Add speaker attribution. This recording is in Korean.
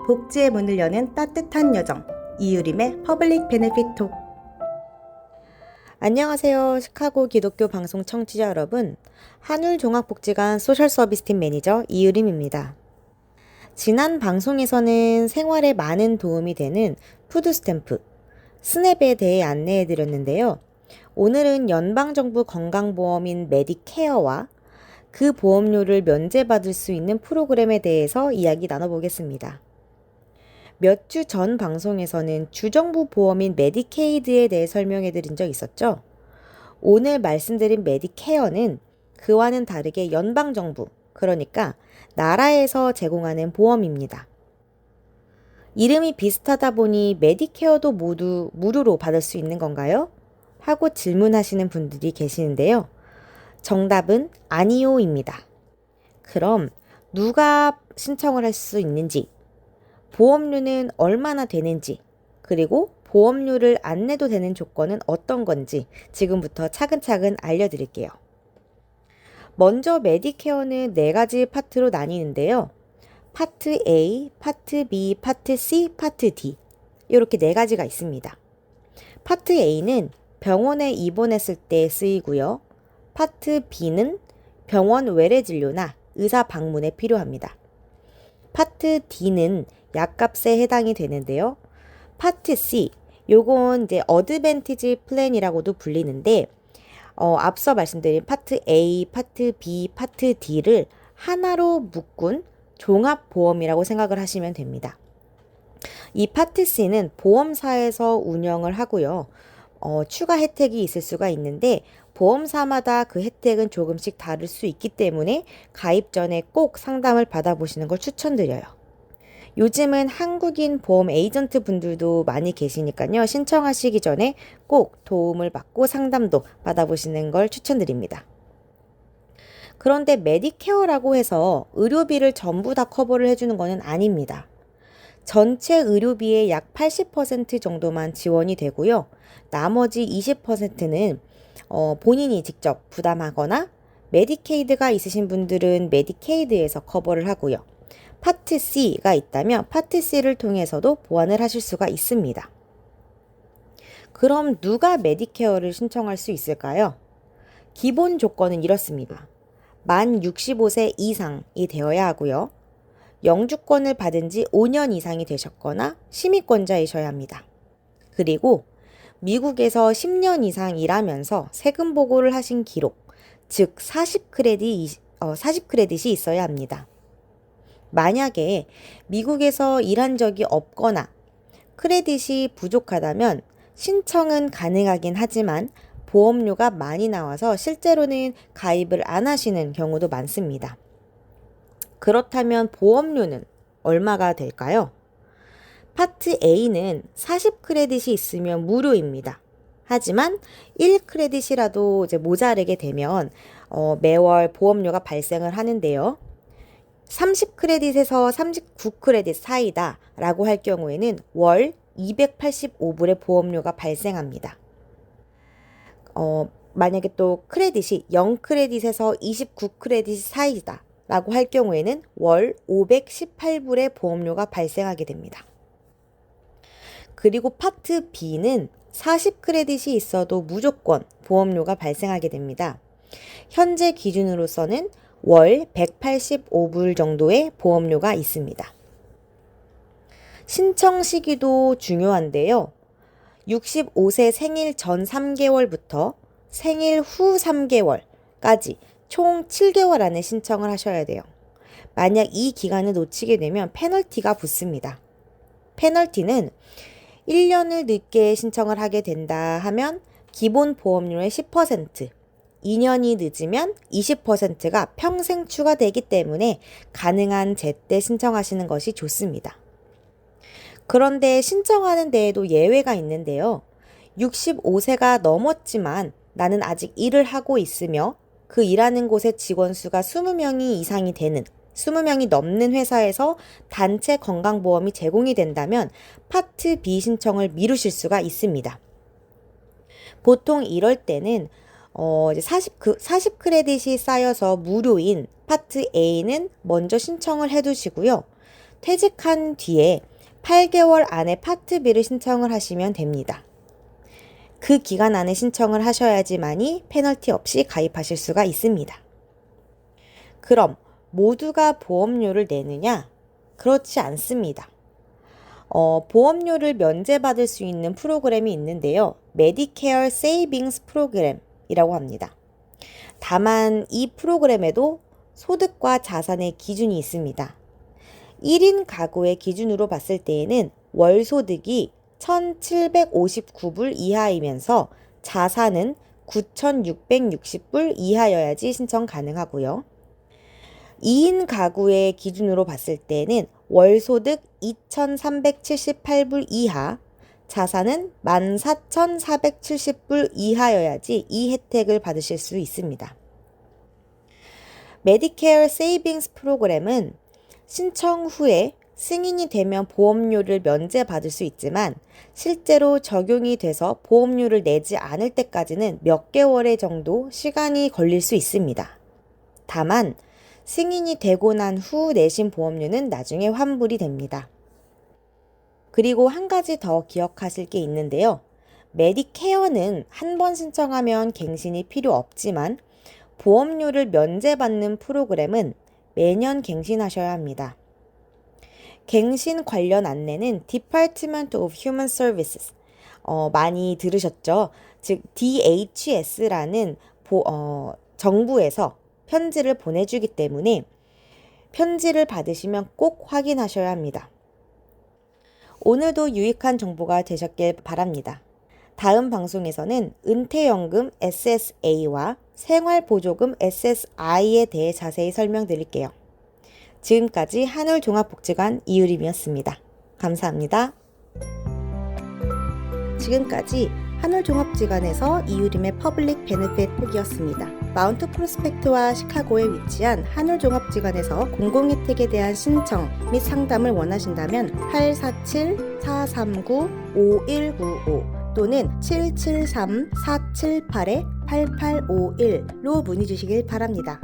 Speaker 1: 복지의 문을 여는 따뜻한 여정, 이유림의 퍼블릭 베네핏 톡.
Speaker 2: 안녕하세요. 시카고 기독교 방송 청취자 여러분. 한울종합복지관 소셜서비스팀 매니저 이유림입니다. 지난 방송에서는 생활에 많은 도움이 되는 푸드스탬프, 스냅에 대해 안내해 드렸는데요. 오늘은 연방정부 건강보험인 메디케어와 그 보험료를 면제받을 수 있는 프로그램에 대해서 이야기 나눠보겠습니다. 몇 주 전 방송에서는 주정부 보험인 메디케이드에 대해 설명해 드린 적 있었죠? 오늘 말씀드린 메디케어는 그와는 다르게 연방정부, 그러니까 나라에서 제공하는 보험입니다. 이름이 비슷하다 보니 메디케어도 모두 무료로 받을 수 있는 건가요? 하고 질문하시는 분들이 계시는데요. 정답은 아니요입니다. 그럼 누가 신청을 할 수 있는지, 보험료는 얼마나 되는지, 그리고 보험료를 안 내도 되는 조건은 어떤 건지 지금부터 차근차근 알려드릴게요. 먼저 메디케어는 4가지 파트로 나뉘는데요. 파트 A, 파트 B, 파트 C, 파트 D 이렇게 4가지가 있습니다. 파트 A는 병원에 입원했을 때 쓰이고요. 파트 B는 병원 외래 진료나 의사 방문에 필요합니다. 파트 D는 약값에 해당이 되는데요. 파트 C, 요건 이제 어드밴티지 플랜이라고도 불리는데 앞서 말씀드린 파트 A, 파트 B, 파트 D를 하나로 묶은 종합보험이라고 생각을 하시면 됩니다. 이 파트 C는 보험사에서 운영을 하고요. 추가 혜택이 있을 수가 있는데 보험사마다 그 혜택은 조금씩 다를 수 있기 때문에 가입 전에 꼭 상담을 받아보시는 걸 추천드려요. 요즘은 한국인 보험 에이전트 분들도 많이 계시니까요. 신청하시기 전에 꼭 도움을 받고 상담도 받아보시는 걸 추천드립니다. 그런데 메디케어라고 해서 의료비를 전부 다 커버를 해주는 것은 아닙니다. 전체 의료비의 약 80% 정도만 지원이 되고요. 나머지 20%는 본인이 직접 부담하거나 메디케이드가 있으신 분들은 메디케이드에서 커버를 하고요. 파트 C가 있다면 파트 C를 통해서도 보완을 하실 수가 있습니다. 그럼 누가 메디케어를 신청할 수 있을까요? 기본 조건은 이렇습니다. 만 65세 이상이 되어야 하고요. 영주권을 받은 지 5년 이상이 되셨거나 시민권자이셔야 합니다. 그리고 미국에서 10년 이상 일하면서 세금 보고를 하신 기록, 즉 40크레딧이 있어야 합니다. 만약에 미국에서 일한 적이 없거나 크레딧이 부족하다면 신청은 가능하긴 하지만 보험료가 많이 나와서 실제로는 가입을 안 하시는 경우도 많습니다. 그렇다면 보험료는 얼마가 될까요? 파트 A는 40크레딧이 있으면 무료입니다. 하지만 1크레딧이라도 이제 모자르게 되면 매월 보험료가 발생을 하는데요. 30크레딧에서 39크레딧 사이다 라고 할 경우에는 월 285불의 보험료가 발생합니다. 만약에 또 크레딧이 0크레딧에서 29크레딧 사이다 라고 할 경우에는 월 518불의 보험료가 발생하게 됩니다. 그리고 파트 B는 40크레딧이 있어도 무조건 보험료가 발생하게 됩니다. 현재 기준으로서는 월 185불 정도의 보험료가 있습니다. 신청 시기도 중요한데요. 65세 생일 전 3개월부터 생일 후 3개월까지 총 7개월 안에 신청을 하셔야 돼요. 만약 이 기간을 놓치게 되면 페널티가 붙습니다. 페널티는 1년을 늦게 신청을 하게 된다 하면 기본 보험료의 10%, 2년이 늦으면 20%가 평생 추가되기 때문에 가능한 제때 신청하시는 것이 좋습니다. 그런데 신청하는 데에도 예외가 있는데요. 65세가 넘었지만 나는 아직 일을 하고 있으며 그 일하는 곳의 직원 수가 20명이 넘는 회사에서 단체 건강보험이 제공이 된다면 파트 B 신청을 미루실 수가 있습니다. 보통 이럴 때는 40크레딧이 쌓여서 무료인 파트 A는 먼저 신청을 해두시고요. 퇴직한 뒤에 8개월 안에 파트 B를 신청을 하시면 됩니다. 그 기간 안에 신청을 하셔야지만이 페널티 없이 가입하실 수가 있습니다. 그럼 모두가 보험료를 내느냐? 그렇지 않습니다. 보험료를 면제받을 수 있는 프로그램이 있는데요. 메디케어 세이빙스 프로그램이라고 합니다. 다만 이 프로그램에도 소득과 자산의 기준이 있습니다. 1인 가구의 기준으로 봤을 때에는 월 소득이 1,759불 이하이면서 자산은 9,660불 이하여야지 신청 가능하고요. 2인 가구의 기준으로 봤을 때는 월 소득 2,378불 이하, 자산은 14,470불 이하여야지 이 혜택을 받으실 수 있습니다. 메디케어 세이빙스 프로그램은 신청 후에 승인이 되면 보험료를 면제받을 수 있지만 실제로 적용이 돼서 보험료를 내지 않을 때까지는 몇 개월의 정도 시간이 걸릴 수 있습니다. 다만 승인이 되고 난 후 내신 보험료는 나중에 환불이 됩니다. 그리고 한 가지 더 기억하실 게 있는데요. 메디케어는 한 번 신청하면 갱신이 필요 없지만 보험료를 면제받는 프로그램은 매년 갱신하셔야 합니다. 갱신 관련 안내는 Department of Human Services, 많이 들으셨죠? 즉 DHS라는 정부에서 편지를 보내주기 때문에 편지를 받으시면 꼭 확인하셔야 합니다. 오늘도 유익한 정보가 되셨길 바랍니다. 다음 방송에서는 은퇴연금 SSA와 생활보조금 SSI에 대해 자세히 설명드릴게요. 지금까지 한울종합복지관 이유림이었습니다. 감사합니다. 지금까지 한울종합지관에서 이유림의 퍼블릭 베네핏 폭이었습니다. 마운트 프로스펙트와 시카고에 위치한 한울종합지관에서 공공혜택에 대한 신청 및 상담을 원하신다면 847-439-5195 또는 773-478-8851로 문의 주시길 바랍니다.